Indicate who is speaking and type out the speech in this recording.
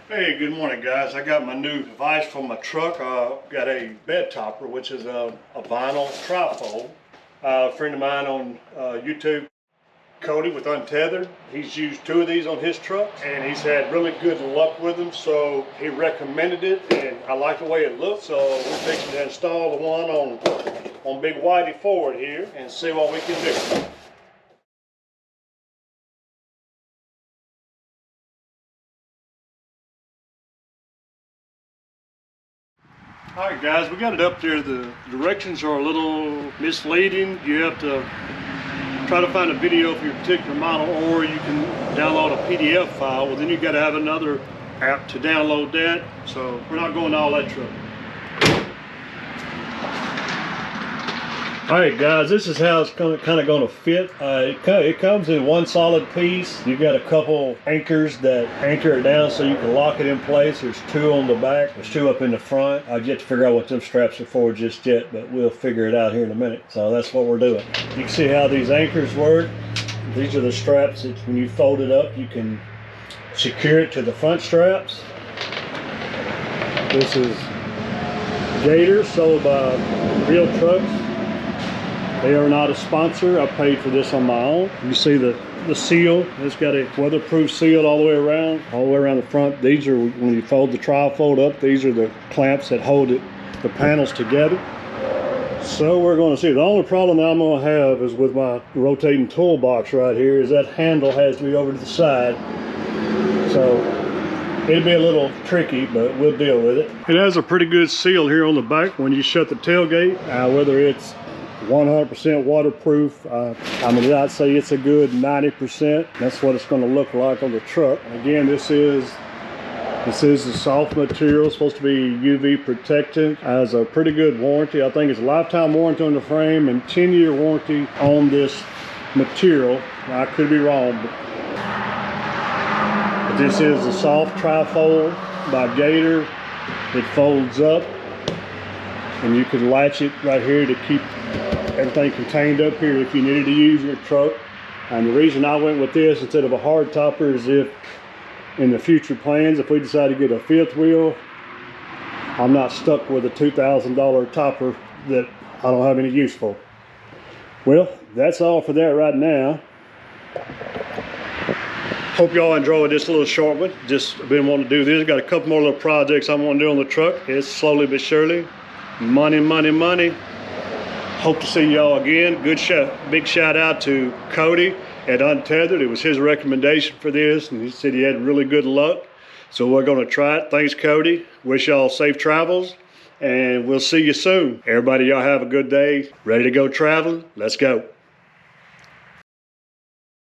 Speaker 1: Hey, good morning guys. I got my new device for my truck. Got a bed topper, which is a vinyl tri-fold. A friend of mine on YouTube, Cody with Untethered, he's used 2 of these on his truck and he's had really good luck with them, so he recommended it and I like the way it looks, so we're fixing to install the one on Big Whitey Ford here and see what we can do. Alright guys, we got it up there. The directions are a little misleading. You have to try to find a video for your particular model, or you can download a PDF file. Well, then you got to have another app to download that. So we're not going to all that trouble. Alright guys, this is how it's kind of going to fit. It comes in one solid piece. You've got a couple anchors that anchor it down so you can lock it in place. There's 2 on the back, there's 2 up in the front. I've yet to figure out what them straps are for just yet, but we'll figure it out here in a minute. So that's what we're doing. You can see how these anchors work. These are the straps that when you fold it up, you can secure it to the front straps. This is Gator, sold by Real Trucks. They are not a sponsor. I paid for this on my own. You see the seal. It's got a weatherproof seal all the way around the front. These are, when you fold the tri-fold up, these are the clamps that hold the panels together. So we're going to see. The only problem that I'm going to have is with my rotating toolbox right here, is that handle has to be over to the side. So it'll be a little tricky, but we'll deal with it. It has a pretty good seal here on the back when you shut the tailgate. Whether it's 100% waterproof, I mean, I'd say it's a good 90%. That's what it's going to look like on the truck. And again, this is a soft material, supposed to be UV protected. Has a pretty good warranty. I think it's a lifetime warranty on the frame and 10-year warranty on this material. Now, I could be wrong, but this is a soft tri-fold by Gator. It folds up and you can latch it right here to keep everything contained up here if you needed to use your truck. And the reason I went with this instead of a hard topper is if in the future plans, if we decide to get a 5th wheel, I'm not stuck with a $2,000 topper that I don't have any use for. Well, that's all for that right now. Hope y'all enjoyed this little short one. Just been wanting to do this. Got a couple more little projects I want to do on the truck. It's slowly but surely. Money, money, money. Hope to see y'all again. Big shout out to Cody at Untethered. It was his recommendation for this, and he said he had really good luck. So we're going to try it. Thanks, Cody. Wish y'all safe travels, and we'll see you soon. Everybody, y'all have a good day. Ready to go traveling? Let's go.